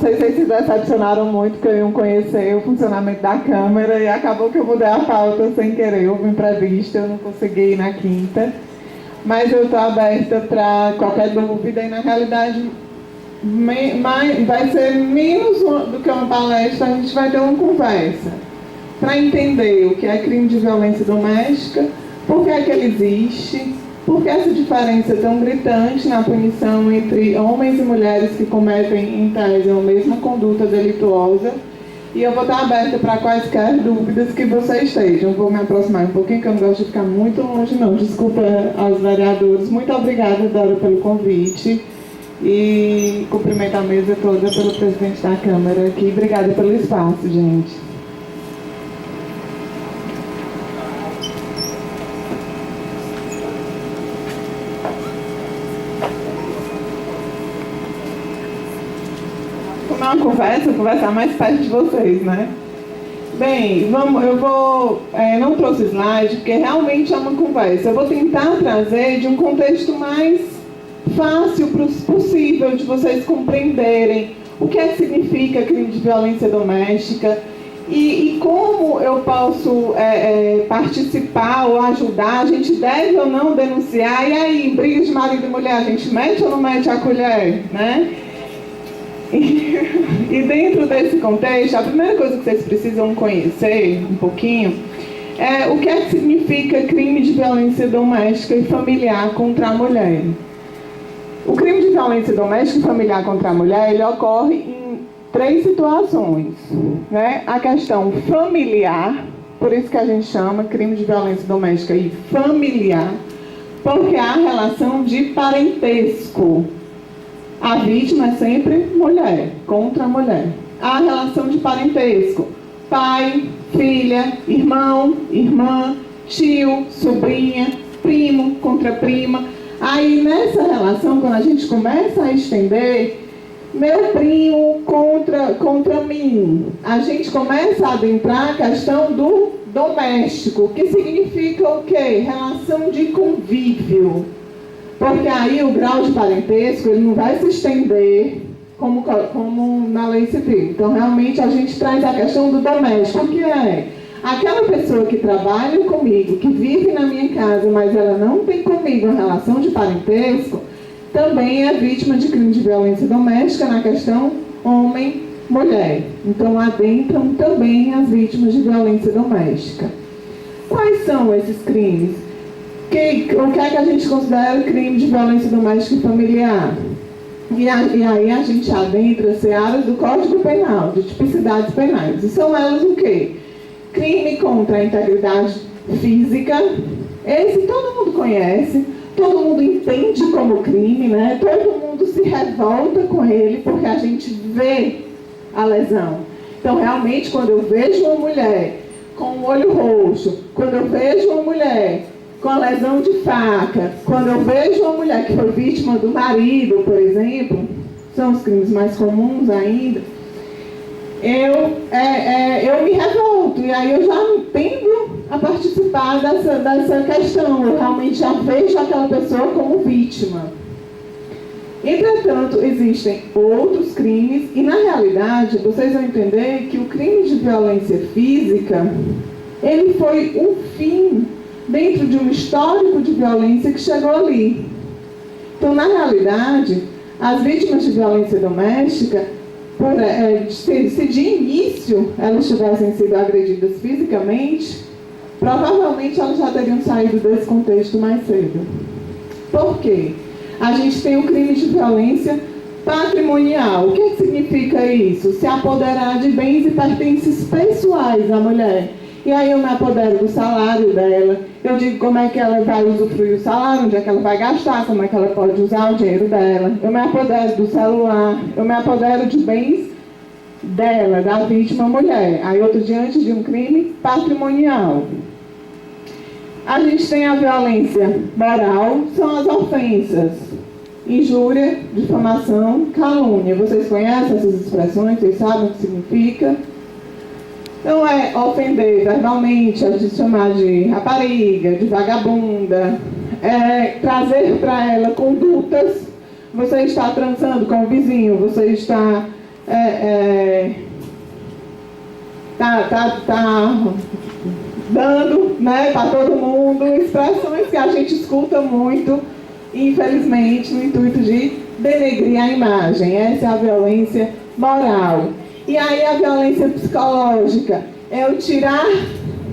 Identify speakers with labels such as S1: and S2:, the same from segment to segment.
S1: sei se se decepcionaram muito, porque eu iam conhecer o funcionamento da Câmara e acabou que eu mudei a pauta sem querer. Houve imprevisto, eu não consegui ir na quinta. Mas eu estou aberta para qualquer dúvida e, na realidade, vai ser menos do que uma palestra, a gente vai ter uma conversa para entender o que é crime de violência doméstica, por que é que ele existe, por que essa diferença é tão gritante na punição entre homens e mulheres que cometem, em tese, a mesma conduta delituosa. E eu vou estar aberta para quaisquer dúvidas que vocês estejam. Vou me aproximar um pouquinho, que eu não gosto de ficar muito longe, não. Desculpa aos vereadores. Muito obrigada, Dora, pelo convite. E cumprimento a mesa toda pelo presidente da Câmara aqui. Obrigada pelo espaço, gente. Uma conversar mais perto de vocês, né? Bem, eu vou... não trouxe slide, porque realmente é uma conversa. Eu vou tentar trazer de um contexto mais fácil possível de vocês compreenderem o que é que significa crime de violência doméstica e como eu posso participar ou ajudar. A gente deve ou não denunciar? E aí, briga de marido e mulher, a gente mete ou não mete a colher, né? E dentro desse contexto, a primeira coisa que vocês precisam conhecer um pouquinho é o que é que significa crime de violência doméstica e familiar contra a mulher. O crime de violência doméstica e familiar contra a mulher, ele ocorre em 3 situações, né? A questão familiar, por isso que a gente chama crime de violência doméstica e familiar, porque há relação de parentesco. A vítima é sempre mulher, contra a mulher. Há relação de parentesco. Pai, filha, irmão, irmã, tio, sobrinha, primo contra prima. Aí nessa relação, quando a gente começa a estender, meu primo contra mim, a gente começa a adentrar a questão do doméstico, que significa o quê? Relação de convívio. Porque aí o grau de parentesco ele não vai se estender como na lei civil. Então, realmente, a gente traz a questão do doméstico, que é aquela pessoa que trabalha comigo, que vive na minha casa, mas ela não tem comigo uma relação de parentesco, também é vítima de crime de violência doméstica na questão homem-mulher. Então, adentram também as vítimas de violência doméstica. Quais são esses crimes? O que é que a gente considera crime de violência doméstica e familiar? E aí a gente adentra searas do Código Penal, de tipicidades penais. E são elas o quê? Crime contra a integridade física. Esse todo mundo conhece, todo mundo entende como crime, né? Todo mundo se revolta com ele porque a gente vê a lesão. Então, realmente, quando eu vejo uma mulher com o olho roxo, quando eu vejo uma mulher com a lesão de faca, quando eu vejo uma mulher que foi vítima do marido, por exemplo, são os crimes mais comuns ainda, eu me revolto, e aí eu já não tendo a participar dessa questão, eu realmente já vejo aquela pessoa como vítima. Entretanto, existem outros crimes, e na realidade, vocês vão entender que o crime de violência física, ele foi um fim dentro de um histórico de violência que chegou ali. Então, na realidade, as vítimas de violência doméstica, se de início elas tivessem sido agredidas fisicamente, provavelmente elas já teriam saído desse contexto mais cedo. Por quê? A gente tem o crime de violência patrimonial. O que significa isso? Se apoderar de bens e pertences pessoais da mulher. E aí eu me apodero do salário dela, eu digo como é que ela vai usufruir o salário, onde é que ela vai gastar, como é que ela pode usar o dinheiro dela. Eu me apodero do celular, eu me apodero de bens dela, da vítima mulher. Aí eu estou diante de um crime patrimonial. A gente tem a violência moral, são as ofensas. Injúria, difamação, calúnia. Vocês conhecem essas expressões? Vocês sabem o que significa? Então é ofender verbalmente, a gente chamar de rapariga, de vagabunda, trazer para ela condutas. Você está transando com o vizinho, você está dando, né, para todo mundo expressões que a gente escuta muito, infelizmente, no intuito de denegrir a imagem. Essa é a violência moral. E aí a violência psicológica é o tirar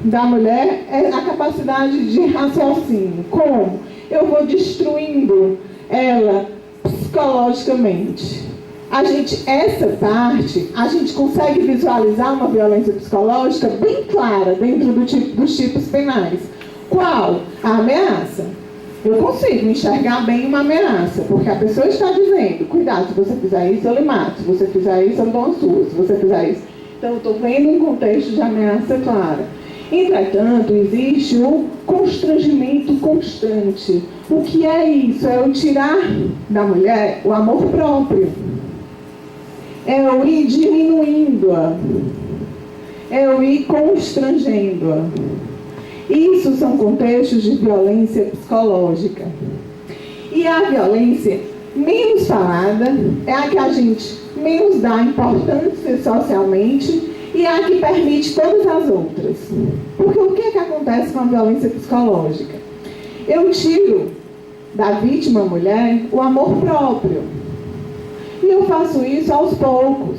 S1: da mulher a capacidade de raciocínio. Como? Eu vou destruindo ela psicologicamente. Essa parte, a gente consegue visualizar uma violência psicológica bem clara dentro dos tipos penais. Qual? A ameaça. Eu consigo enxergar bem uma ameaça, porque a pessoa está dizendo, cuidado, se você fizer isso, eu lhe mato. Se você fizer isso, eu dou uma surra. Se você fizer isso... Então, eu estou vendo um contexto de ameaça clara. Entretanto, existe o constrangimento constante. O que é isso? É o tirar da mulher o amor próprio. É o ir diminuindo-a. É o ir constrangendo-a. Isso são contextos de violência psicológica. E a violência menos falada é a que a gente menos dá importância socialmente e é a que permite todas as outras. Porque o que é que acontece com a violência psicológica? Eu tiro da vítima mulher o amor próprio. E eu faço isso aos poucos,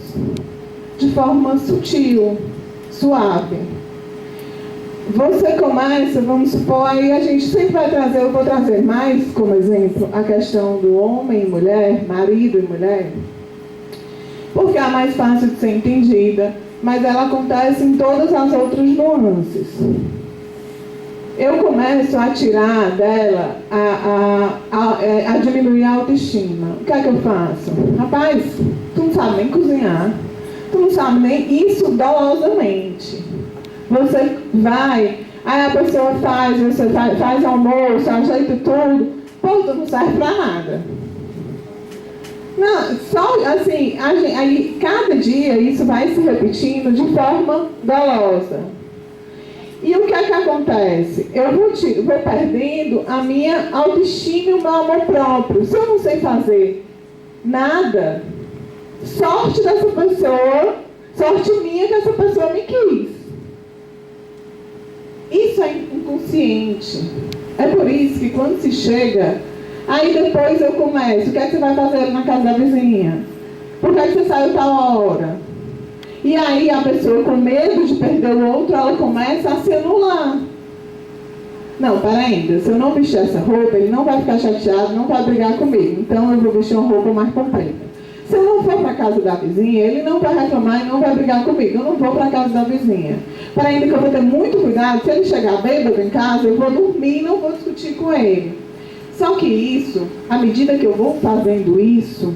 S1: de forma sutil, suave. Você começa, vamos supor, aí a gente sempre vai trazer, eu vou trazer mais como exemplo a questão do homem e mulher, marido e mulher, porque é a mais fácil de ser entendida, mas ela acontece em todas as outras nuances. Eu começo a tirar dela, a diminuir a autoestima. O que é que eu faço? Rapaz, tu não sabe nem cozinhar, tu não sabe nem isso dolosamente. Você vai, aí a pessoa você faz almoço, ajeita tudo, pô, tu não serve pra nada. Não, só assim, aí cada dia isso vai se repetindo de forma dolosa. E o que é que acontece? Eu vou perdendo a minha autoestima e o meu amor próprio. Se eu não sei fazer nada, sorte dessa pessoa, sorte minha que essa pessoa me quis. Isso é inconsciente. É por isso que quando se chega, aí depois eu começo, o que é que você vai fazer na casa da vizinha? Por que é que você saiu tal hora? E aí a pessoa, com medo de perder o outro, ela começa a se anular. Não, ainda, se eu não vestir essa roupa, ele não vai ficar chateado, não vai brigar comigo. Então eu vou vestir uma roupa mais comprida. Se eu não for para a casa da vizinha, ele não vai reclamar e não vai brigar comigo. Eu não vou para a casa da vizinha. Ainda que eu vou ter muito cuidado, se ele chegar bêbado em casa, eu vou dormir e não vou discutir com ele. Só que isso, à medida que eu vou fazendo isso,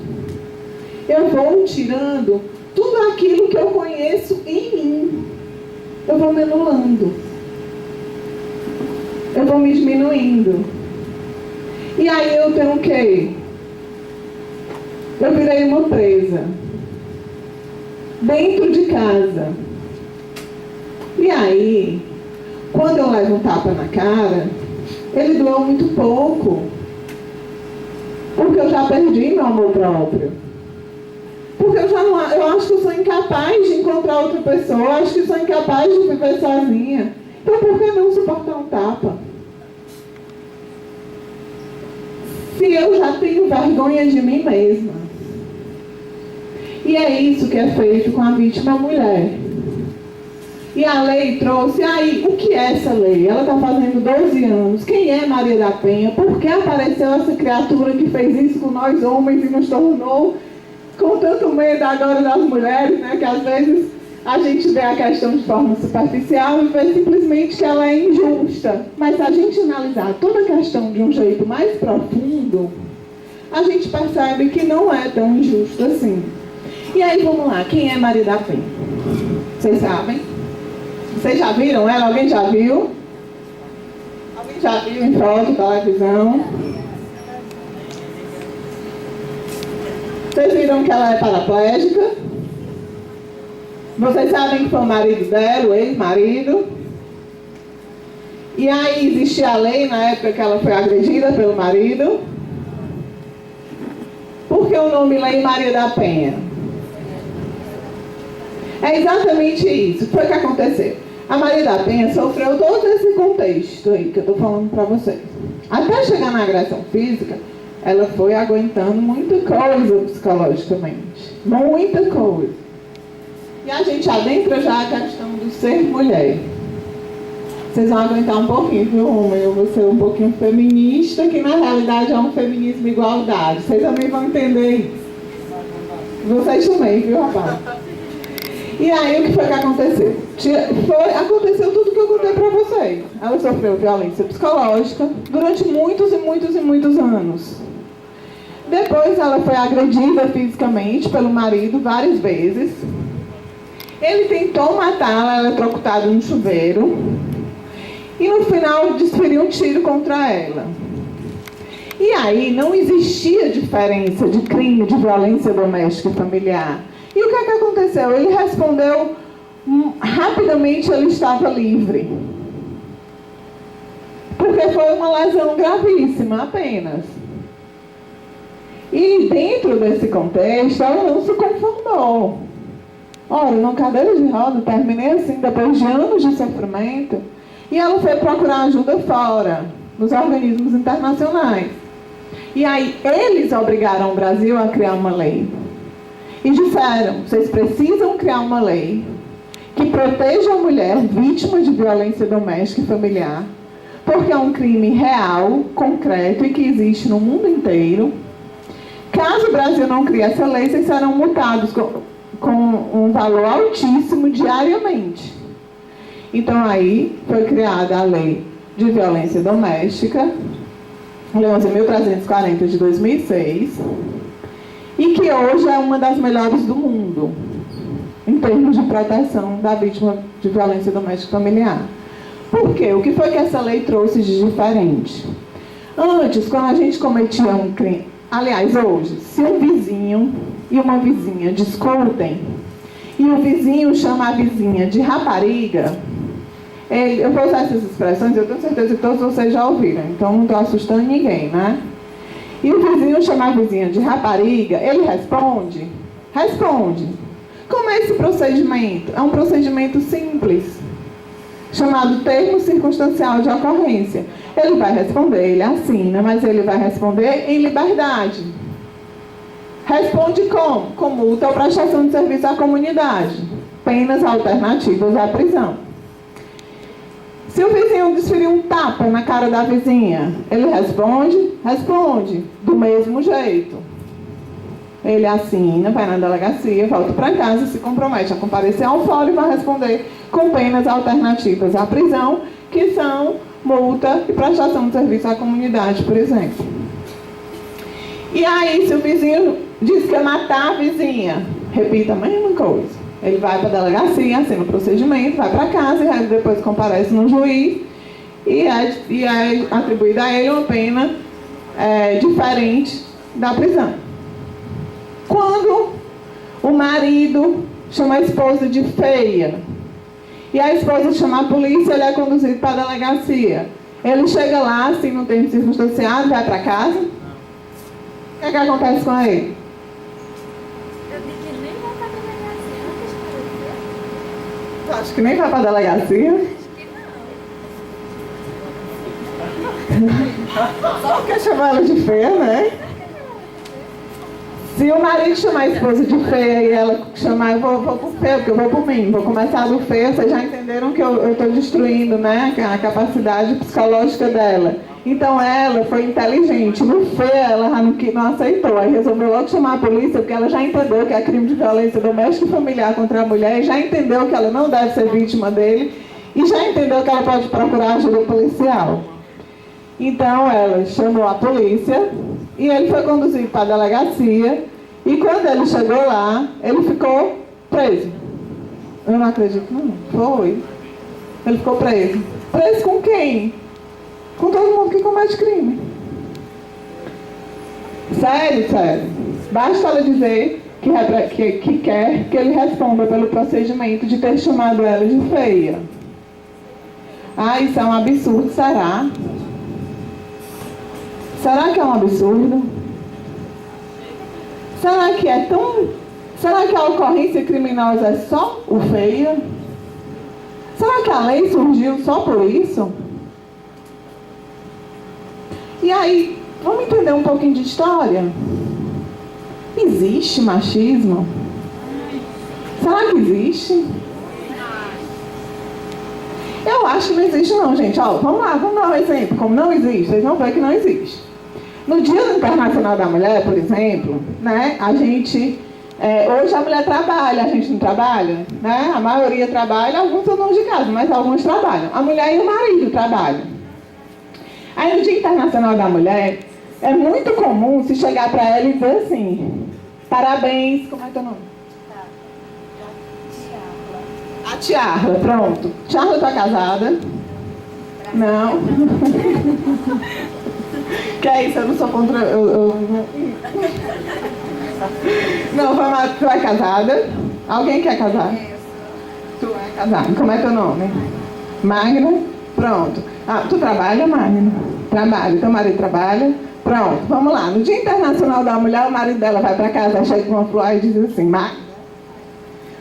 S1: eu vou tirando tudo aquilo que eu conheço em mim. Eu vou me anulando. Eu vou me diminuindo. E aí eu tenho o quê? Eu virei uma presa. Dentro de casa. E aí, quando eu levo um tapa na cara, ele doeu muito pouco. Porque eu já perdi meu amor próprio. Porque eu acho que eu sou incapaz de encontrar outra pessoa, eu acho que sou incapaz de viver sozinha. Então por que não suportar um tapa? Se eu já tenho vergonha de mim mesma. E é isso que é feito com a vítima mulher. E a lei trouxe, aí, o que é essa lei? Ela está fazendo 12 anos. Quem é Maria da Penha? Por que apareceu essa criatura que fez isso com nós homens e nos tornou com tanto medo agora das mulheres, né? Que às vezes a gente vê a questão de forma superficial e vê simplesmente que ela é injusta. Mas se a gente analisar toda a questão de um jeito mais profundo, a gente percebe que não é tão injusto assim. E aí, vamos lá, quem é Maria da Penha? Vocês sabem? Vocês já viram ela? Alguém já viu? Alguém já viu em foto, televisão? Vocês viram que ela é paraplégica? Vocês sabem que foi o marido dela, o ex-marido? E aí existia a lei na época que ela foi agredida pelo marido? Por que o nome Lei Maria da Penha? É exatamente isso. Foi o que aconteceu. A Maria da Penha sofreu todo esse contexto aí que eu estou falando para vocês. Até chegar na agressão física, ela foi aguentando muita coisa psicologicamente. Muita coisa. E a gente adentra já a questão do ser mulher. Vocês vão aguentar um pouquinho, viu, homem? Eu vou ser um pouquinho feminista, que na realidade é um feminismo igualdade. Vocês também vão entender isso. Vocês também, viu, rapaz? E aí, o que foi que aconteceu? Aconteceu tudo o que eu contei para vocês. Ela sofreu violência psicológica durante muitos e muitos e muitos anos. Depois, ela foi agredida fisicamente pelo marido várias vezes. Ele tentou matá-la, eletrocutada no chuveiro. E no final desferiu um tiro contra ela. E aí não existia diferença de crime de violência doméstica e familiar. E o que é que aconteceu? Ele respondeu rapidamente, ele estava livre. Porque foi uma lesão gravíssima apenas. E dentro desse contexto, ela não se conformou. Ora, numa cadeira de roda, terminei assim, depois de anos de sofrimento. E ela foi procurar ajuda fora, nos organismos internacionais. E aí, eles obrigaram o Brasil a criar uma lei. E disseram, vocês precisam criar uma lei que proteja a mulher vítima de violência doméstica e familiar, porque é um crime real, concreto e que existe no mundo inteiro. Caso o Brasil não crie essa lei, vocês serão multados com um valor altíssimo diariamente. Então aí foi criada a Lei de Violência Doméstica, Lei 11.340 de 2006, e que hoje é uma das melhores do mundo, em termos de proteção da vítima de violência doméstica familiar. Por quê? O que foi que essa lei trouxe de diferente? Antes, quando a gente cometia um crime, aliás, hoje, se um vizinho e uma vizinha discutem, e o vizinho chama a vizinha de rapariga, eu vou usar essas expressões, eu tenho certeza que todos vocês já ouviram, então não estou assustando ninguém, né? E o vizinho chama a vizinha de rapariga, ele responde? Responde. Como é esse procedimento? É um procedimento simples, chamado termo circunstancial de ocorrência. Ele vai responder, ele assina, mas ele vai responder em liberdade. Responde como? Com multa ou prestação de serviço à comunidade. Penas alternativas à prisão. Se o vizinho desferir um tapa na cara da vizinha, ele responde? Responde. Do mesmo jeito. Ele assina, vai na delegacia, volta para casa, se compromete a comparecer ao fórum e vai responder com penas alternativas à prisão, que são multa e prestação de serviço à comunidade, por exemplo. E aí, se o vizinho diz que quer matar a vizinha, repita a mesma coisa. Ele vai para a delegacia, assina o procedimento, vai para casa e depois comparece no juiz e é atribuída a ele uma pena diferente da prisão. Quando o marido chama a esposa de feia e a esposa chama a polícia, ele é conduzido para a delegacia. Ele chega lá, assim, no termo circunstanciado, vai para casa. O que é que acontece com ele? Acho que nem vai para a delegacia. Só quer chamar ela de feia, né? Se o marido chamar a esposa de feia e ela chamar, eu vou por feia, porque eu vou por mim. Vou começar do feio, vocês já entenderam que eu estou destruindo, né, a capacidade psicológica dela. Então ela foi inteligente. No feia ela não aceitou. Aí resolveu logo chamar a polícia, porque ela já entendeu que é crime de violência doméstica e familiar contra a mulher, e já entendeu que ela não deve ser vítima dele, e já entendeu que ela pode procurar ajuda policial. Então ela chamou a polícia e ele foi conduzido para a delegacia, e quando ele chegou lá, ele ficou preso. Eu não acredito, não. Foi. Ele ficou preso. Preso com quem? Com todo mundo que comete crime. Sério, sério. Basta ela dizer que quer que ele responda pelo procedimento de ter chamado ela de feia. Ah, isso é um absurdo, será? Será que é um absurdo? Será que é tão Será que a ocorrência criminosa é só o feia? Será que a lei surgiu só por isso? E aí, vamos entender um pouquinho de história? Existe machismo? Será que existe? Eu acho que não existe não, gente. Ó, vamos lá, vamos dar um exemplo. Como não existe, vocês vão ver que não existe. No Dia Internacional da Mulher, por exemplo, né, a gente... hoje a mulher trabalha, a gente não trabalha, né? A maioria trabalha, alguns são donos de casa, mas alguns trabalham. A mulher e o marido trabalham. Aí no Dia Internacional da Mulher, é muito comum se chegar para ela e dizer assim, parabéns, como é teu nome? A Tiarla, pronto. Tiarla tá casada? Não. Que é isso, eu não sou contra... Não, vamos lá, tu é casada? Alguém quer casar? Tu é casada. Como é teu nome? Magna? Pronto. Ah, tu trabalha, Magna? Trabalho. Teu marido trabalha? Pronto, vamos lá. No Dia Internacional da Mulher, o marido dela vai para casa, chega com uma flor e diz assim,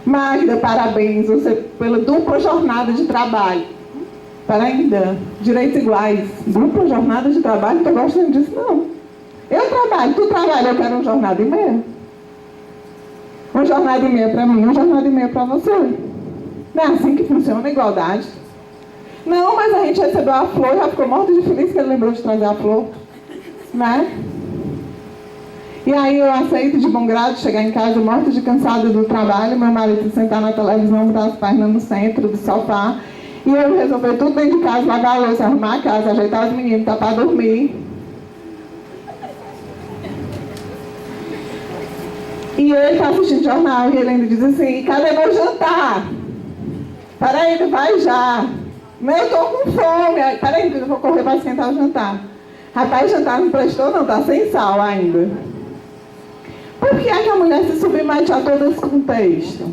S1: Magda, parabéns, você pela dupla jornada de trabalho. Para ainda, direitos iguais. Dupla jornada de trabalho, não tô gostando disso, não. Eu trabalho, tu trabalha, eu quero uma jornada e meia. Uma jornada e meia para mim, uma jornada e meia para você. Não é assim que funciona a igualdade. Não, mas a gente recebeu a flor, já ficou morto de feliz que ele lembrou de trazer a flor. Né? E aí eu aceito de bom grado chegar em casa morta de cansada do trabalho, meu marido sentar na televisão, botar as pernas no centro do sofá, e eu resolver tudo dentro de casa, lavar a louça, arrumar a casa, ajeitar os meninos, tá para dormir. E ele está assistindo jornal e ele ainda diz assim, cadê meu jantar? Peraí, ele vai já. Mas eu estou com fome. Peraí, eu vou correr para esquentar o jantar. Rapaz, o jantar não prestou não, tá sem sal ainda. Por que é que a mulher se submete a todo esse contexto? O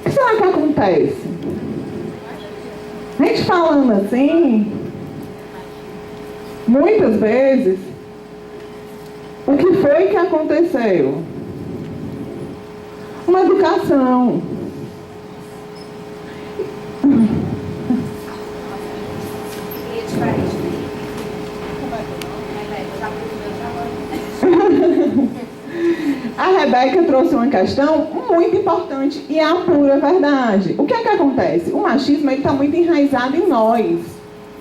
S1: que será que acontece? A gente falando assim, muitas vezes, o que foi que aconteceu? Uma educação. A Rebeca trouxe uma questão muito importante e é a pura verdade. O que é que acontece? O machismo está muito enraizado em nós.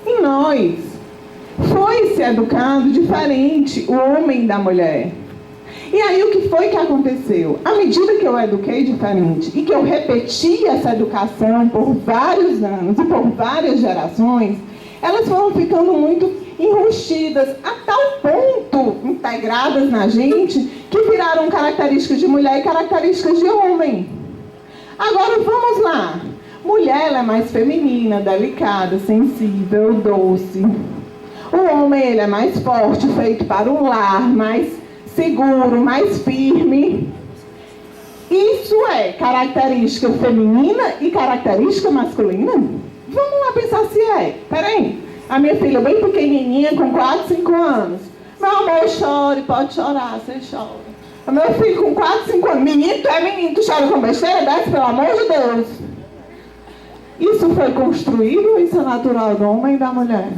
S1: Em nós. Foi-se educado diferente o homem da mulher. E aí o que foi que aconteceu? À medida que eu eduquei diferente e que eu repeti essa educação por vários anos e por várias gerações, elas foram ficando muito enrustidas, a tal ponto integradas na gente, que viraram características de mulher e características de homem. Agora vamos lá. Mulher ela é mais feminina, delicada, sensível, doce. O homem ele é mais forte, feito para um lar, mais seguro, mais firme. Isso é característica feminina e característica masculina? Vamos lá pensar se é. Peraí. A minha filha bem pequenininha, com 4, 5 anos. Meu amor, chore, pode chorar, você chora. O meu filho com 4, 5 anos. Menino, tu é menino, tu chora com besteira? Desce, pelo amor de Deus. Isso foi construído ou isso é natural do homem e da mulher?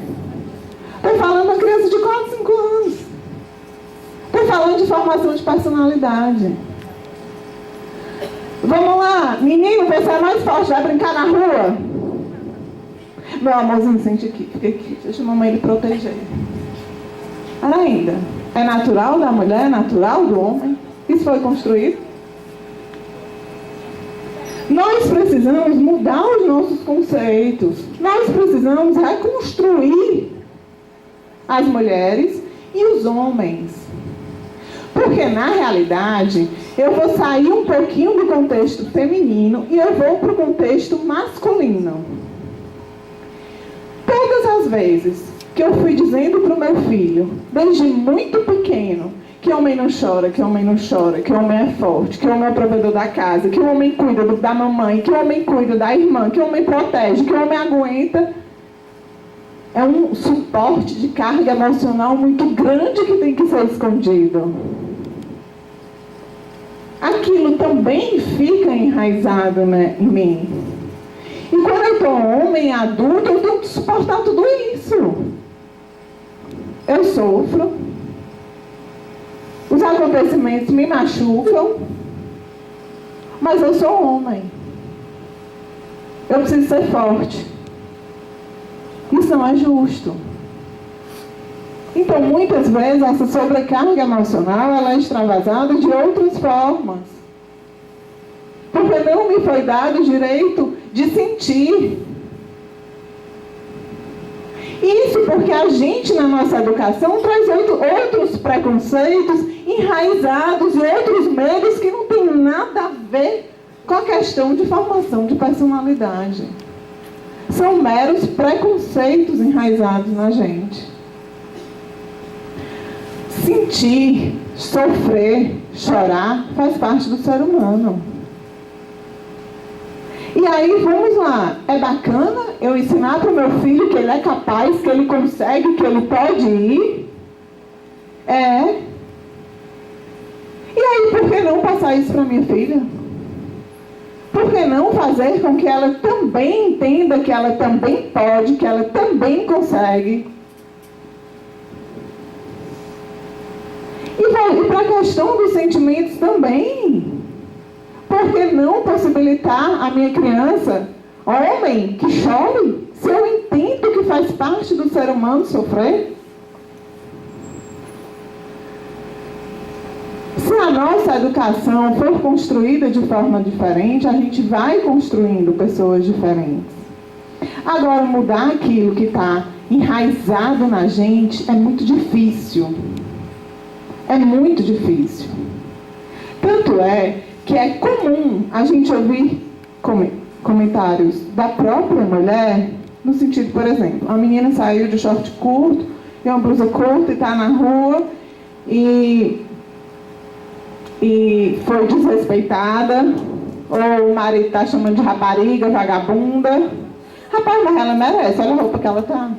S1: Estou falando da criança de 4, 5 anos. Estou falando de formação de personalidade. Vamos lá. Menino, você é mais forte, vai brincar na rua? Meu amorzinho, sente aqui, fica aqui. Deixa a mamãe lhe proteger. Ainda. É natural da mulher, é natural do homem? Isso foi construído? Nós precisamos mudar os nossos conceitos. Nós precisamos reconstruir as mulheres e os homens. Porque, na realidade, eu vou sair um pouquinho do contexto feminino e eu vou para o contexto masculino. Todas as vezes que eu fui dizendo para o meu filho, desde muito pequeno, que homem não chora, que homem não chora, que homem é forte, que homem é o provedor da casa, que o homem cuida da mamãe, que o homem cuida da irmã, que o homem protege, que o homem aguenta, é um suporte de carga emocional muito grande que tem que ser escondido. aquilo também fica enraizado, né, em mim. E quando eu estou homem, adulto, eu tenho que suportar tudo isso. Eu sofro. Os acontecimentos me machucam. Mas eu sou homem. Eu preciso ser forte. Isso não é justo. Então, muitas vezes, essa sobrecarga emocional, ela é extravasada de outras formas. Porque não me foi dado o direito de sentir. Isso porque a gente, na nossa educação, traz outros preconceitos enraizados e outros medos que não tem nada a ver com a questão de formação de personalidade. São meros preconceitos enraizados na gente. Sentir, sofrer, chorar faz parte do ser humano. E aí, vamos lá, é bacana eu ensinar para o meu filho que ele é capaz, que ele consegue, que ele pode ir? É. E aí, por que não passar isso para minha filha? Por que não fazer com que ela também entenda que ela também pode, que ela também consegue? E para a questão dos sentimentos também. Por que não possibilitar a minha criança, homem, que chore, se eu entendo que faz parte do ser humano sofrer? Se a nossa educação for construída de forma diferente, a gente vai construindo pessoas diferentes. Agora, mudar aquilo que está enraizado na gente é muito difícil. É muito difícil. Tanto é que é comum a gente ouvir comentários da própria mulher, no sentido, por exemplo, a menina saiu de short curto e uma blusa curta e está na rua e foi desrespeitada, ou o marido está chamando de rapariga, vagabunda. Rapaz, mas ela merece, olha a roupa que ela está.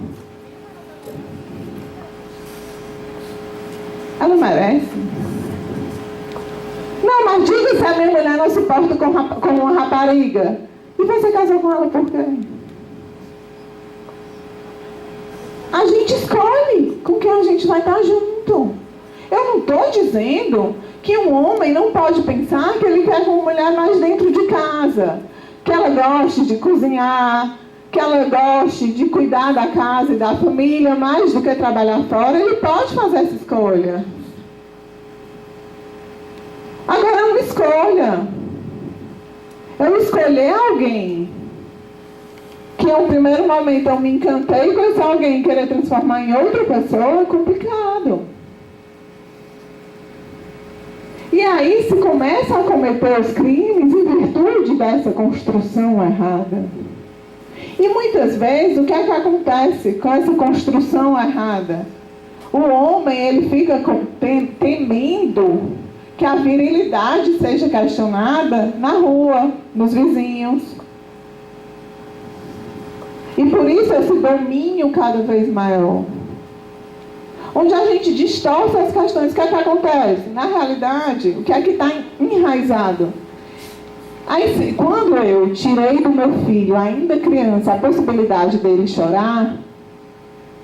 S1: Ela merece. Não, mas diga se a minha mulher não se porta com uma rapariga. E você casou com ela por quê? A gente escolhe com quem a gente vai estar junto. Eu não estou dizendo que um homem não pode pensar que ele quer uma mulher mais dentro de casa. Que ela goste de cozinhar, que ela goste de cuidar da casa e da família mais do que trabalhar fora. Ele pode fazer essa escolha. Agora é uma escolha. Eu escolher alguém que em um primeiro momento eu me encantei com esse alguém e querer transformar em outra pessoa é complicado. E aí se começa a cometer os crimes em virtude dessa construção errada. E muitas vezes o que é que acontece com essa construção errada? O homem, ele fica temendo que a virilidade seja questionada na rua, nos vizinhos. E por isso esse domínio cada vez maior. Onde a gente distorce as questões. O que é que acontece? Na realidade, o que é que está enraizado? Aí, quando eu tirei do meu filho, ainda criança, a possibilidade dele chorar,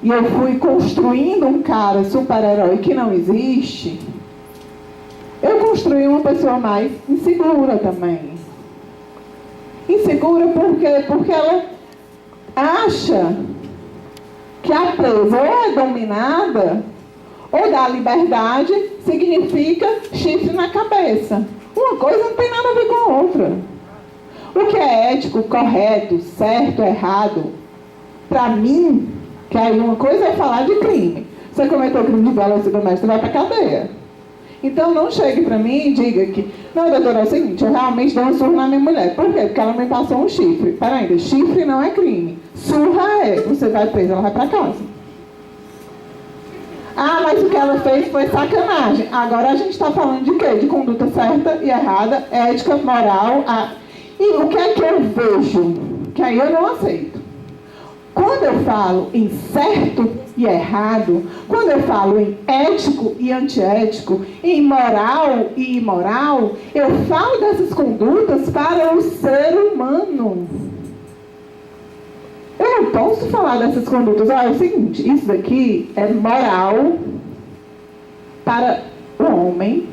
S1: e eu fui construindo um cara super-herói que não existe, eu construí uma pessoa mais insegura também. Insegura por quê? Porque ela acha que a presa ou é dominada, ou dá liberdade, significa chifre na cabeça. Uma coisa não tem nada a ver com a outra. O que é ético, correto, certo, errado, para mim, que aí uma coisa é falar de crime. Você cometeu crime de violência doméstica, vai para cadeia. Então não chegue para mim e diga que, não, doutora, é o seguinte, eu realmente dei um surro na minha mulher. Por quê? Porque ela me passou um chifre. Peraí, chifre não é crime. Surra é, você vai preso, ela vai para casa. Ah, mas o que ela fez foi sacanagem. Agora a gente está falando de quê? De conduta certa e errada, ética, moral. E o que é que eu vejo? Que aí eu não aceito. Quando eu falo em certo e errado, quando eu falo em ético e antiético, em moral e imoral, eu falo dessas condutas para o ser humano. Eu não posso falar dessas condutas. É o seguinte, isso daqui é moral para o homem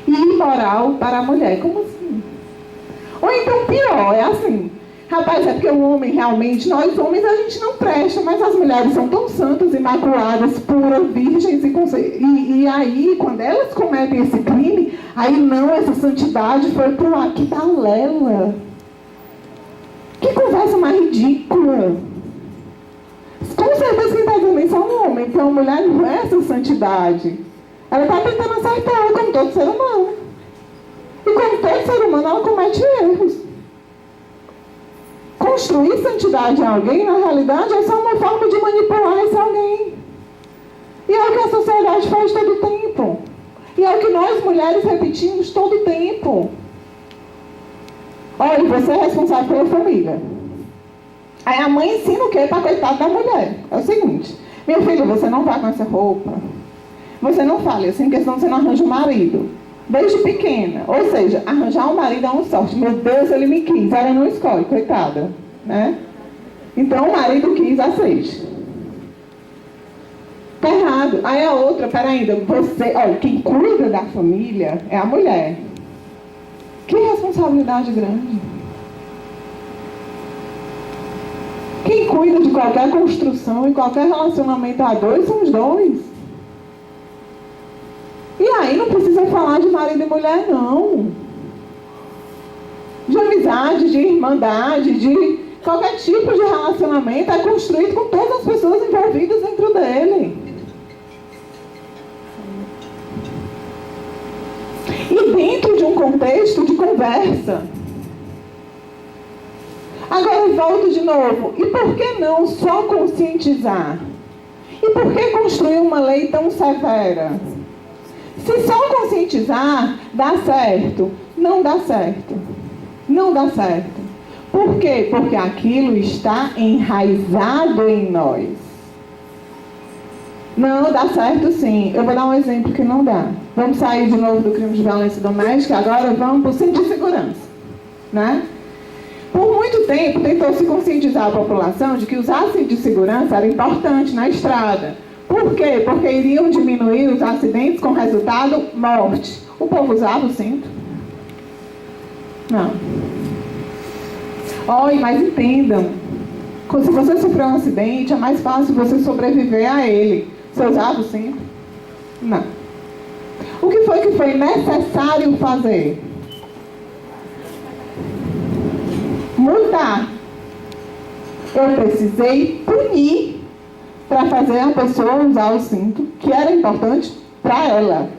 S1: e imoral para a mulher. Como assim? Ou então pior, é assim. Rapaz, é porque o homem realmente, nós homens a gente não presta, mas as mulheres são tão santas, imaculadas, puras, virgens, e aí, quando elas cometem esse crime, aí não, essa santidade foi pro ar. Que balela! Que conversa mais ridícula! Com certeza quem está dizendo isso é um homem, então a mulher não é essa santidade. Ela está tentando acertar, como todo ser humano. E como todo ser humano, ela comete erros. Construir santidade em alguém, na realidade, é só uma forma de manipular esse alguém. E é o que a sociedade faz todo o tempo. E é o que nós, mulheres, repetimos todo o tempo. Olha, você é responsável pela família. Aí a mãe ensina o quê para a coitada da mulher? É o seguinte, minha filha, você não vai com essa roupa. Você não fale assim, porque senão você não arranja um marido. Desde pequena. Ou seja, arranjar um marido é uma sorte. Meu Deus, ele me quis. Ela não escolhe, coitada. Né? Então o marido quis, aceite. Tá errado. Aí a outra, peraí, você, olha, quem cuida da família é a mulher. Que responsabilidade grande. Quem cuida de qualquer construção e qualquer relacionamento a dois são os dois. E aí não precisa falar de marido e mulher, não. De amizade, de irmandade, de qualquer tipo de relacionamento é construído com todas as pessoas envolvidas dentro dele. E dentro de um contexto de conversa. Agora eu volto de novo. E por que não só conscientizar? E por que construir uma lei tão severa? Se só conscientizar, dá certo. Não dá certo. Não dá certo. Por quê? Porque aquilo está enraizado em nós. Não, dá certo sim. Eu vou dar um exemplo que não dá. Vamos sair de novo do crime de violência doméstica, agora vamos para o cinto de segurança. Né? Por muito tempo, tentou se conscientizar a população de que usar cinto de segurança era importante na estrada. Por quê? Porque iriam diminuir os acidentes com resultado morte. O povo usava o cinto? Não. Olha, mas entendam. Se você sofreu um acidente, é mais fácil você sobreviver a ele. Você usava o cinto? Não. O que foi necessário fazer? Mudar. Eu precisei punir para fazer a pessoa usar o cinto, que era importante para ela.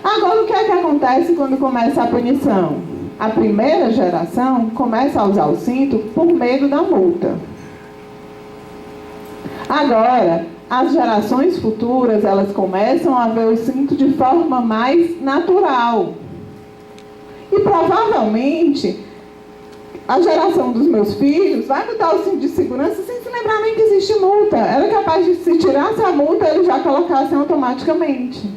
S1: Agora, o que é que acontece quando começa a punição? A primeira geração começa a usar o cinto por medo da multa. Agora, as gerações futuras, elas começam a ver o cinto de forma mais natural. E provavelmente, a geração dos meus filhos vai botar o cinto de segurança sem se lembrar nem que existe multa. Era capaz de, se tirasse a multa, eles já colocassem automaticamente.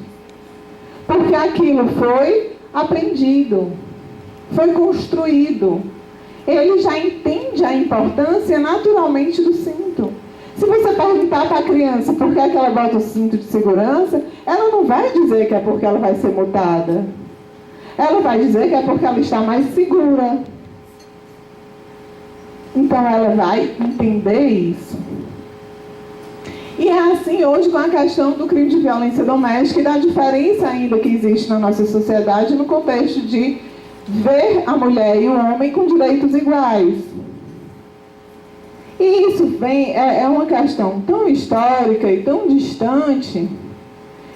S1: Porque aquilo foi aprendido, foi construído. Ele já entende a importância naturalmente do cinto. Se você perguntar para a criança por que é que ela bota o cinto de segurança, ela não vai dizer que é porque ela vai ser multada. Ela vai dizer que é porque ela está mais segura. Então ela vai entender isso. E é assim hoje com a questão do crime de violência doméstica e da diferença ainda que existe na nossa sociedade no contexto de ver a mulher e o homem com direitos iguais. E isso é uma questão tão histórica e tão distante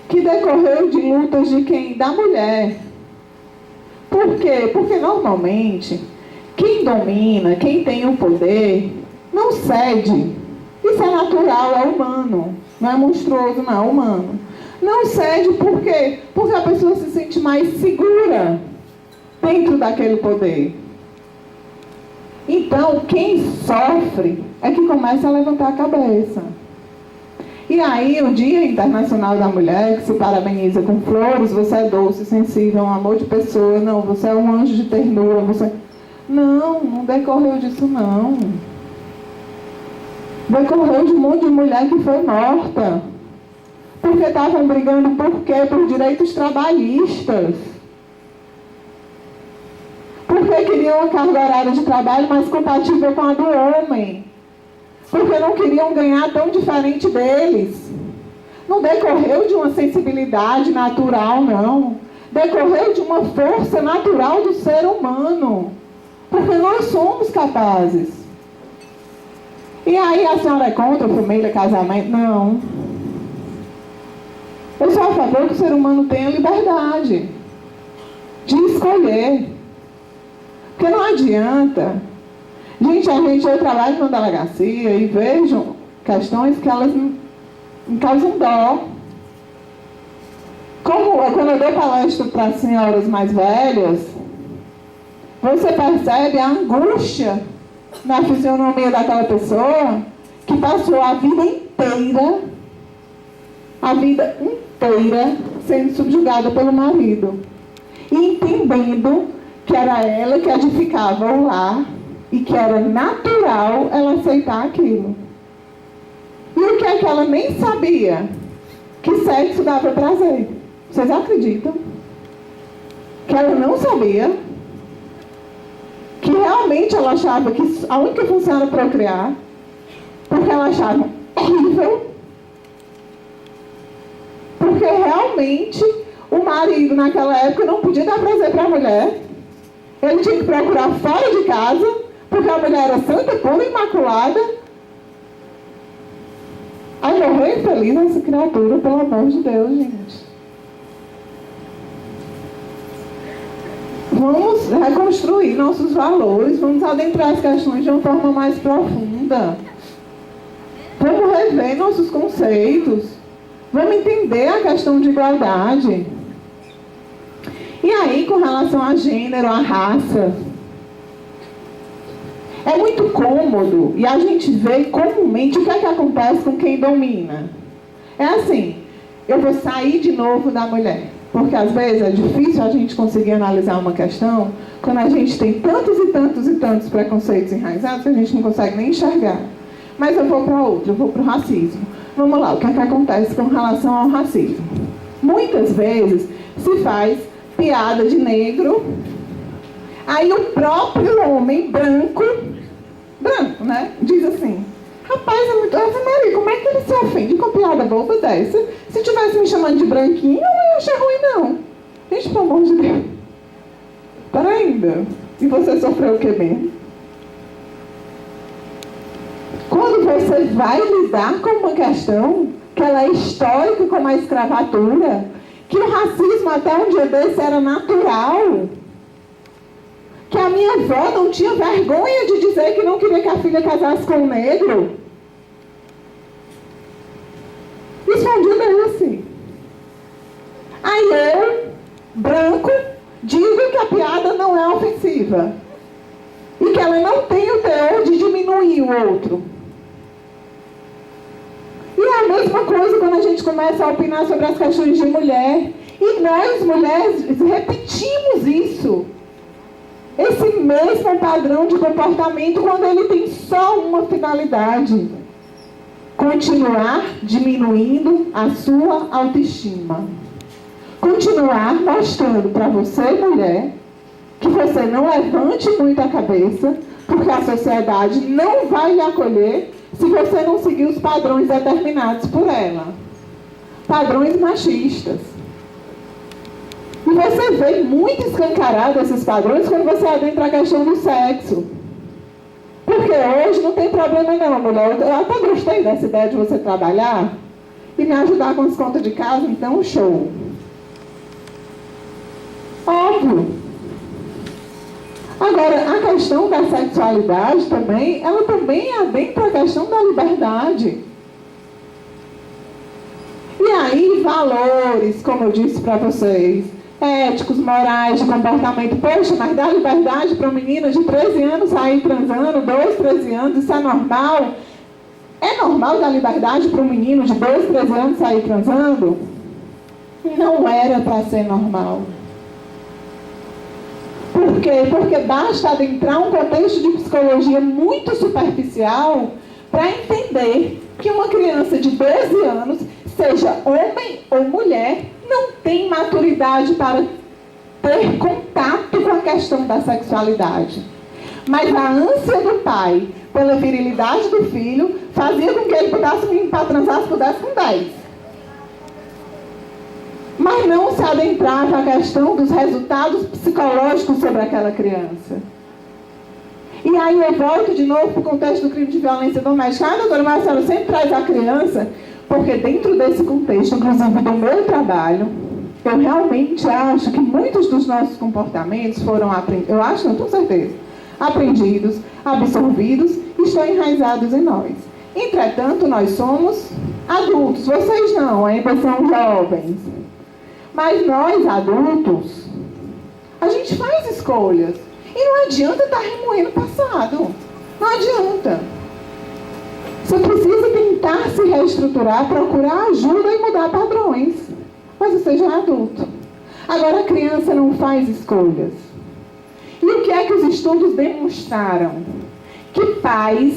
S1: que decorreu de lutas de quem? Da mulher. Por quê? Porque normalmente quem domina, quem tem o poder, não cede. Isso é natural, é humano. Não é monstruoso, não, é humano. Não cede por quê? Porque a pessoa se sente mais segura dentro daquele poder. Então, quem sofre é que começa a levantar a cabeça. E aí, o Dia Internacional da Mulher, que se parabeniza com flores, você é doce, sensível, um amor de pessoa, não, você é um anjo de ternura, você... Não decorreu disso, não. Decorreu de um monte de mulher que foi morta. Porque estavam brigando por quê? Por direitos trabalhistas. Porque queriam uma carga horária de trabalho mais compatível com a do homem. Porque não queriam ganhar tão diferente deles. Não decorreu de uma sensibilidade natural, não. Decorreu de uma força natural do ser humano. Porque nós somos capazes. E aí a senhora é contra a família, casamento? Não. Eu sou a favor que o ser humano tenha liberdade de escolher. Porque não adianta. Gente, eu trabalho na delegacia e vejo questões que elas me causam dó. Quando eu dou palestra para senhoras mais velhas, você percebe a angústia na fisionomia daquela pessoa que passou a vida inteira sendo subjugada pelo marido. E entendendo que era ela que edificava o lar e que era natural ela aceitar aquilo. E o que é que ela nem sabia? Que sexo dava prazer. Vocês acreditam? Que ela não sabia. Que realmente ela achava que a única função era procriar. Porque ela achava horrível. Porque realmente o marido naquela época não podia dar prazer para a mulher. Ele tinha que procurar fora de casa, porque a mulher era santa, pura, imaculada. Aí morreu infeliz essa criatura, pelo amor de Deus, gente. Vamos reconstruir nossos valores, vamos adentrar as questões de uma forma mais profunda. Vamos rever nossos conceitos. Vamos entender a questão de igualdade. E aí, com relação a gênero, a raça, é muito cômodo, e a gente vê comumente o que é que acontece com quem domina. É assim, eu vou sair de novo da mulher, porque às vezes é difícil a gente conseguir analisar uma questão quando a gente tem tantos e tantos e tantos preconceitos enraizados que a gente não consegue nem enxergar. Mas eu vou para outro, eu vou para o racismo. Vamos lá, o que é que acontece com relação ao racismo? Muitas vezes se faz piada de negro, aí o próprio homem branco, né, diz assim, rapaz, é muito... Ave Maria, como é que ele se ofende com piada boba dessa? Se tivesse me chamando de branquinho, eu não ia achar ruim, não. Gente, pelo amor de Deus. Para ainda. E você sofreu o que mesmo? Quando você vai lidar com uma questão que ela é histórica, como a escravatura, que o racismo até um dia desse era natural, que a minha avó não tinha vergonha de dizer que não queria que a filha casasse com um negro. Escondido desse. Aí eu, branco, digo que a piada não é ofensiva. E que ela não tem o teor de diminuir o outro. E é a mesma coisa quando a gente começa a opinar sobre as questões de mulher. E nós, mulheres, repetimos isso. Esse mesmo padrão de comportamento quando ele tem só uma finalidade. Continuar diminuindo a sua autoestima. Continuar mostrando para você, mulher, que você não levante muito a cabeça, porque a sociedade não vai lhe acolher se você não seguir os padrões determinados por ela. Padrões machistas. E você vê muito escancarado esses padrões quando você adentra a questão do sexo. Porque hoje não tem problema não, mulher. Eu até gostei dessa ideia de você trabalhar e me ajudar com as contas de casa, então show. Óbvio. Agora, a questão da sexualidade também, ela também adentra a questão da liberdade. E aí, valores, como eu disse para vocês, éticos, morais, de comportamento. Poxa, mas dá liberdade para um menino de 13 anos sair transando, 12, 13 anos, isso é normal? É normal dar liberdade para um menino de 12, 13 anos sair transando? Não era para ser normal. Por quê? Porque basta adentrar um contexto de psicologia muito superficial para entender que uma criança de 12 anos, seja homem ou mulher, não tem maturidade para ter contato com a questão da sexualidade. Mas a ânsia do pai pela virilidade do filho fazia com que ele botasse o menino para transar se pudesse com 10. Mas não se adentrava a questão dos resultados psicológicos sobre aquela criança. E aí eu volto de novo para o contexto do crime de violência doméstica. Doutora Marcela sempre traz a criança, porque dentro desse contexto, inclusive do meu trabalho, eu realmente acho que muitos dos nossos comportamentos foram aprendidos, eu acho, não tenho certeza, aprendidos, absorvidos e estão enraizados em nós. Entretanto, nós somos adultos, vocês não, ainda são jovens. Mas nós, adultos, a gente faz escolhas. E não adianta estar remoendo o passado. Não adianta. Você precisa tentar se reestruturar, procurar ajuda e mudar padrões. Mas você já é adulto. Agora a criança não faz escolhas. E o que é que os estudos demonstraram? Que pais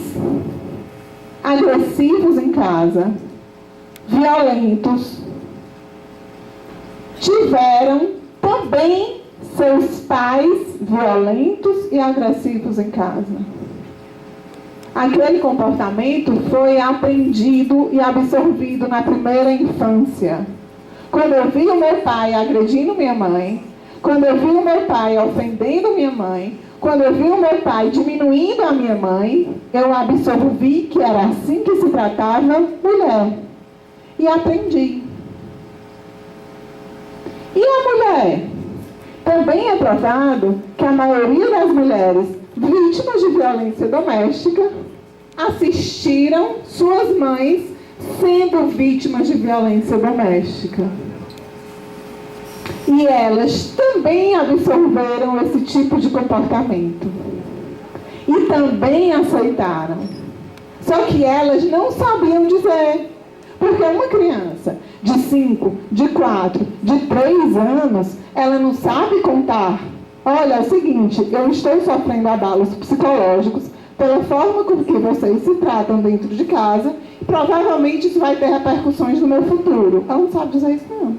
S1: agressivos em casa, violentos, tiveram também seus pais violentos e agressivos em casa. Aquele comportamento foi aprendido e absorvido na primeira infância. Quando eu vi o meu pai agredindo minha mãe, quando eu vi o meu pai ofendendo minha mãe, quando eu vi o meu pai diminuindo a minha mãe, eu absorvi que era assim que se tratava mulher. E aprendi. E a mulher? Também é provado que a maioria das mulheres vítimas de violência doméstica assistiram suas mães sendo vítimas de violência doméstica. E elas também absorveram esse tipo de comportamento. E também aceitaram. Só que elas não sabiam dizer. Porque uma criança de 5, de 4, de 3 anos, ela não sabe contar. Olha, é o seguinte, eu estou sofrendo abalos psicológicos pela forma com que vocês se tratam dentro de casa e provavelmente isso vai ter repercussões no meu futuro. Ela não sabe dizer isso, não.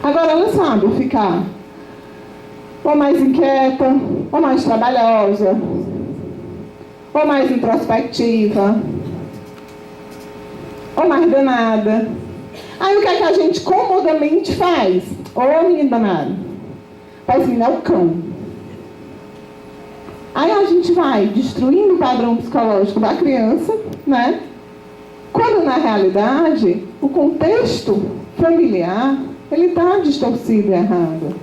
S1: Agora ela sabe ficar ou mais inquieta, ou mais trabalhosa, ou mais introspectiva, ou mais danada. Aí o que é que a gente comodamente faz? Ô menino danado, faz menino é o cão. Aí a gente vai destruindo o padrão psicológico da criança, né? Quando na realidade o contexto familiar ele está distorcido e errado.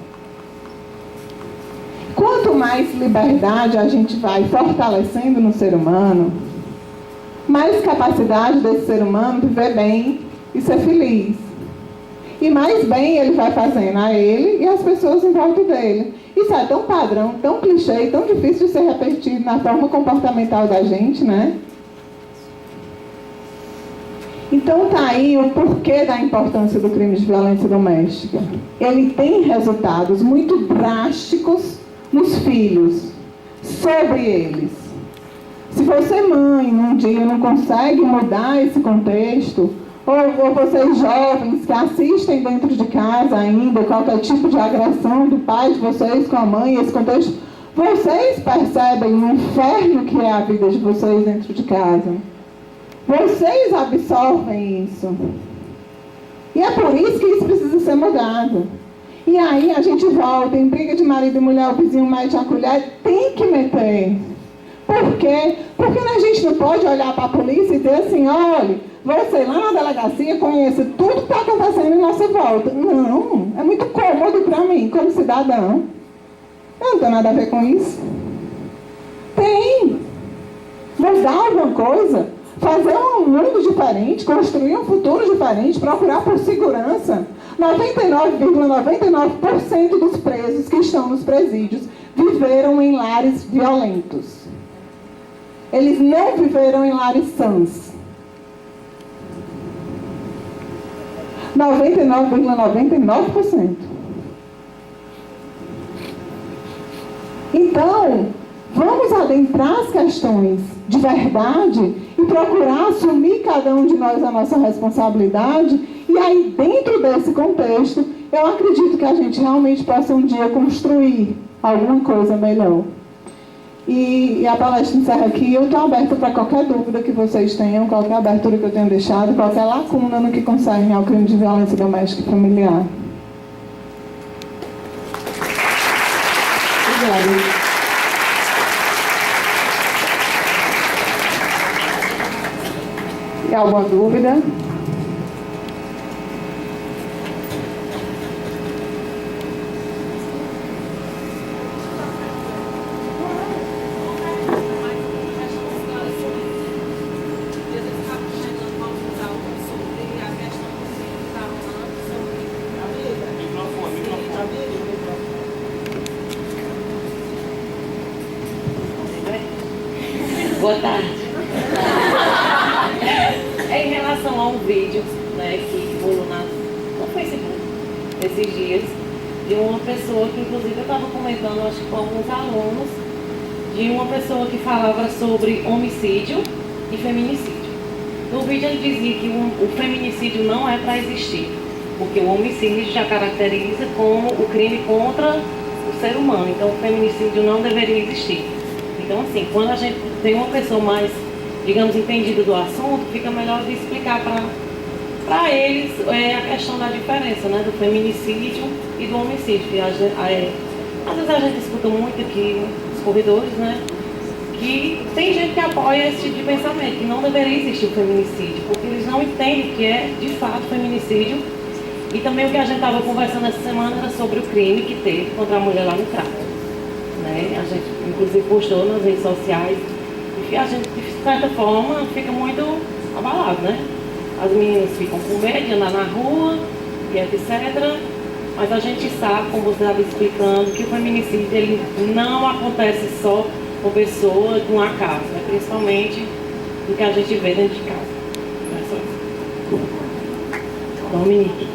S1: Quanto mais liberdade a gente vai fortalecendo no ser humano, mais capacidade desse ser humano viver bem e ser feliz. E mais bem ele vai fazendo a ele e às pessoas em volta dele. Isso é tão padrão, tão clichê, tão difícil de ser repetido na forma comportamental da gente, né? Então tá aí o porquê da importância do crime de violência doméstica. Ele tem resultados muito drásticos nos filhos, sobre eles. Se você, mãe, um dia não consegue mudar esse contexto, ou vocês jovens que assistem dentro de casa ainda qualquer tipo de agressão do pai de vocês com a mãe, esse contexto, vocês percebem o inferno que é a vida de vocês dentro de casa. Vocês absorvem isso. E é por isso que isso precisa ser mudado. E aí a gente volta em briga de marido e mulher, o vizinho mete a colher, tem que meter. Por quê? Porque a gente não pode olhar para a polícia e dizer assim, olha, você lá na delegacia conhece tudo que está acontecendo em nossa volta. Não, é muito cômodo para mim, como cidadão. Eu não tenho nada a ver com isso. Tem. Mudar alguma coisa, fazer um mundo diferente, construir um futuro diferente, procurar por segurança, 99,99% dos presos que estão nos presídios viveram em lares violentos. Eles não viveram em lares sãs. 99,99%. Então, vamos adentrar as questões de verdade e procurar assumir cada um de nós a nossa responsabilidade. E aí, dentro desse contexto, eu acredito que a gente realmente possa um dia construir alguma coisa melhor. E a palestra encerra aqui. Eu estou aberta para qualquer dúvida que vocês tenham, qualquer abertura que eu tenha deixado, qualquer lacuna no que concerne ao crime de violência doméstica e familiar. Obrigada. E alguma dúvida?
S2: Boa tarde. Em relação a um vídeo, né, que rolou no Facebook esses dias, de uma pessoa que, inclusive, eu estava comentando, acho que com alguns alunos, de uma pessoa que falava sobre homicídio e feminicídio. No vídeo ele dizia que o feminicídio não é para existir, porque o homicídio já caracteriza como o crime contra o ser humano, então o feminicídio não deveria existir. Então, assim, quando a gente tem uma pessoa mais, digamos, entendida do assunto, fica melhor de explicar para eles a questão da diferença, né, do feminicídio e do homicídio. Que às vezes a gente escuta muito aqui nos corredores, né, que tem gente que apoia esse tipo de pensamento, que não deveria existir o feminicídio, porque eles não entendem o que é, de fato, feminicídio. E também o que a gente estava conversando essa semana era sobre o crime que teve contra a mulher lá no Crato. A gente, inclusive, postou nas redes sociais e a gente, de certa forma, fica muito abalado, né? As meninas ficam com medo de andar na rua, e etc. Mas a gente sabe, como você estava explicando, que o feminicídio ele não acontece só com pessoa de um acaso, né? Principalmente do que a gente vê dentro de casa. Não é só isso. Dominique.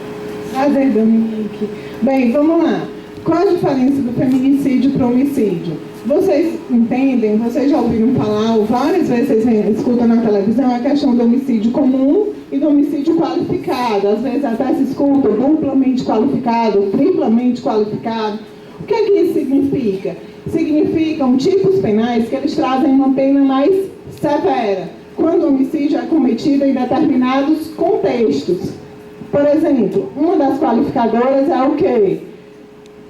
S1: Prazer, Dominique. Bem, vamos lá. Qual a diferença do feminicídio para o homicídio? Vocês entendem, vocês já ouviram falar, ou várias vezes vocês escutam na televisão, a questão do homicídio comum e do homicídio qualificado. Às vezes até se escuta duplamente qualificado, triplamente qualificado. O que é que isso significa? Significam tipos penais que eles trazem uma pena mais severa, quando o homicídio é cometido em determinados contextos. Por exemplo, uma das qualificadoras é o quê?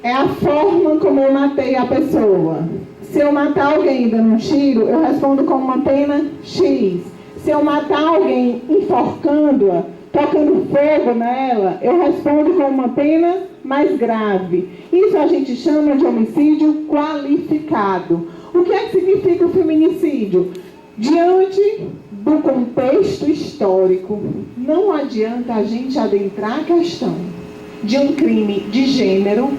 S1: É a forma como eu matei a pessoa. Se eu matar alguém dando um tiro, eu respondo com uma pena X. Se eu matar alguém enforcando-a, tocando fogo nela, eu respondo com uma pena mais grave. Isso a gente chama de homicídio qualificado. O que é que significa o feminicídio? Diante do contexto histórico, não adianta a gente adentrar a questão de um crime de gênero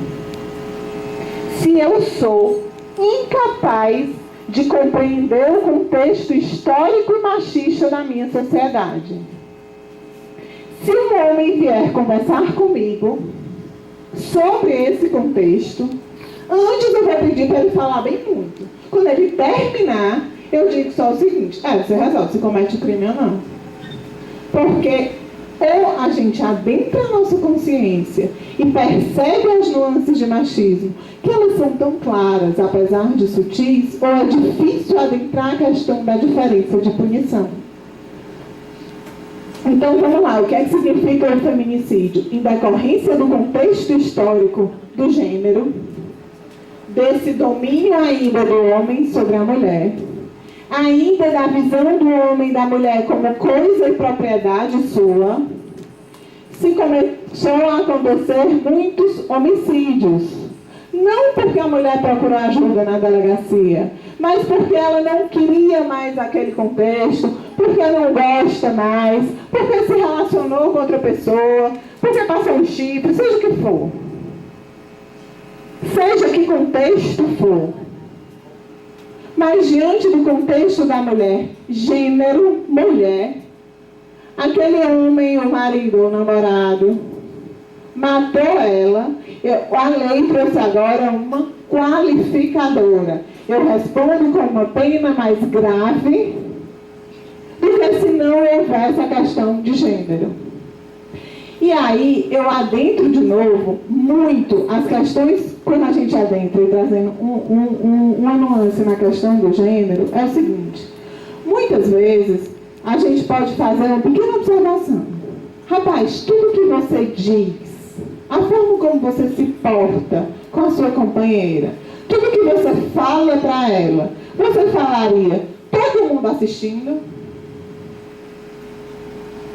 S1: se eu sou incapaz de compreender o contexto histórico e machista da minha sociedade. Se um homem vier conversar comigo sobre esse contexto, antes eu vou pedir para ele falar bem muito. Quando ele terminar, eu digo só o seguinte: você resolve se comete o crime ou não. Porque ou a gente adentra a nossa consciência e percebe as nuances de machismo, que elas são tão claras, apesar de sutis, ou é difícil adentrar a questão da diferença de punição. Então, vamos lá. O que é que significa o feminicídio? Em decorrência do contexto histórico do gênero, desse domínio ainda do homem sobre a mulher, ainda da visão do homem e da mulher como coisa e propriedade sua, se começou a acontecer muitos homicídios. Não porque a mulher procurou ajuda na delegacia, mas porque ela não queria mais aquele contexto, porque não gosta mais, porque se relacionou com outra pessoa, porque passou um chifre, seja o que for. Seja que contexto for. Mas diante do contexto da mulher, gênero, mulher, aquele homem, o marido, o namorado, matou ela, a lei trouxe agora uma qualificadora. Eu respondo com uma pena mais grave do que se não houvesse a questão de gênero. E aí eu adentro de novo muito as questões, quando a gente adentra e trazendo uma nuance na questão do gênero, é o seguinte: muitas vezes a gente pode fazer uma pequena observação. Rapaz, tudo que você diz, a forma como você se porta com a sua companheira, tudo que você fala para ela, você falaria todo mundo assistindo?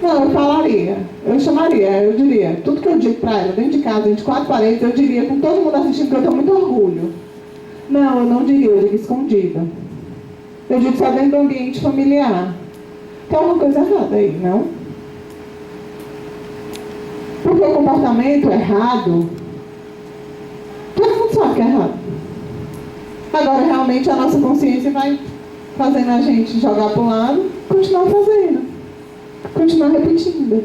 S1: Não, eu falaria, eu chamaria, eu diria, tudo que eu digo para ela, dentro de casa, dentro de 4 paredes, eu diria com todo mundo assistindo, porque eu tenho muito orgulho. Não, eu não diria, eu digo escondida. Eu digo só dentro do ambiente familiar. Tem alguma coisa errada aí, não? Porque o comportamento errado, todo mundo sabe que é errado. Agora, realmente, a nossa consciência vai fazendo a gente jogar para o lado, continuar fazendo. Continuar repetindo,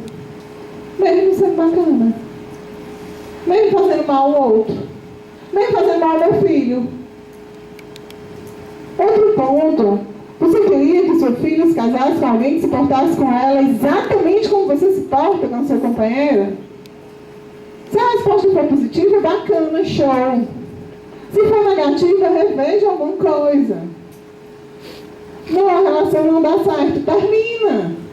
S1: mesmo sendo bacana, mesmo fazendo mal ao outro, mesmo fazendo mal ao meu filho. Outro ponto: você queria que seu filho se casasse com alguém que se portasse com ela exatamente como você se porta com a sua companheira? Se a resposta for positiva, bacana, show. Se for negativa, reveja alguma coisa. Não, a relação não dá certo, termina.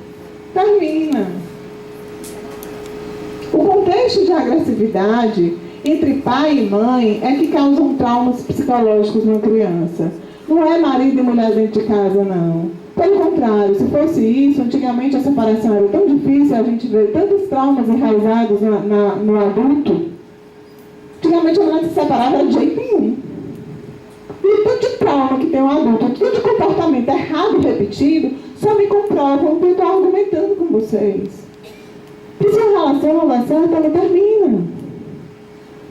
S1: O contexto de agressividade entre pai e mãe é que causam traumas psicológicos na criança. Não é marido e mulher dentro de casa, não. Pelo contrário, se fosse isso, antigamente a separação era tão difícil, a gente vê tantos traumas enraizados no adulto. Antigamente a mulher se separava era de jeito nenhum. E tanto de trauma que tem um adulto, tanto de comportamento errado repetido, só me comprovam que eu estou argumentando com vocês. E se a relação não dá certo, ela termina.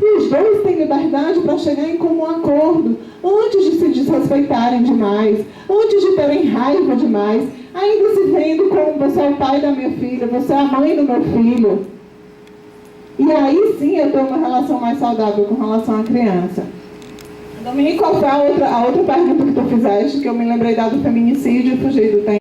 S1: E os dois têm liberdade para chegar em comum acordo, antes de se desrespeitarem demais, antes de terem raiva demais, ainda se vendo como você é o pai da minha filha, você é a mãe do meu filho. E aí sim eu tenho uma relação mais saudável com relação à criança. Dominique, qual foi a outra pergunta que tu fizeste, que eu me lembrei da do feminicídio e fugi do tempo?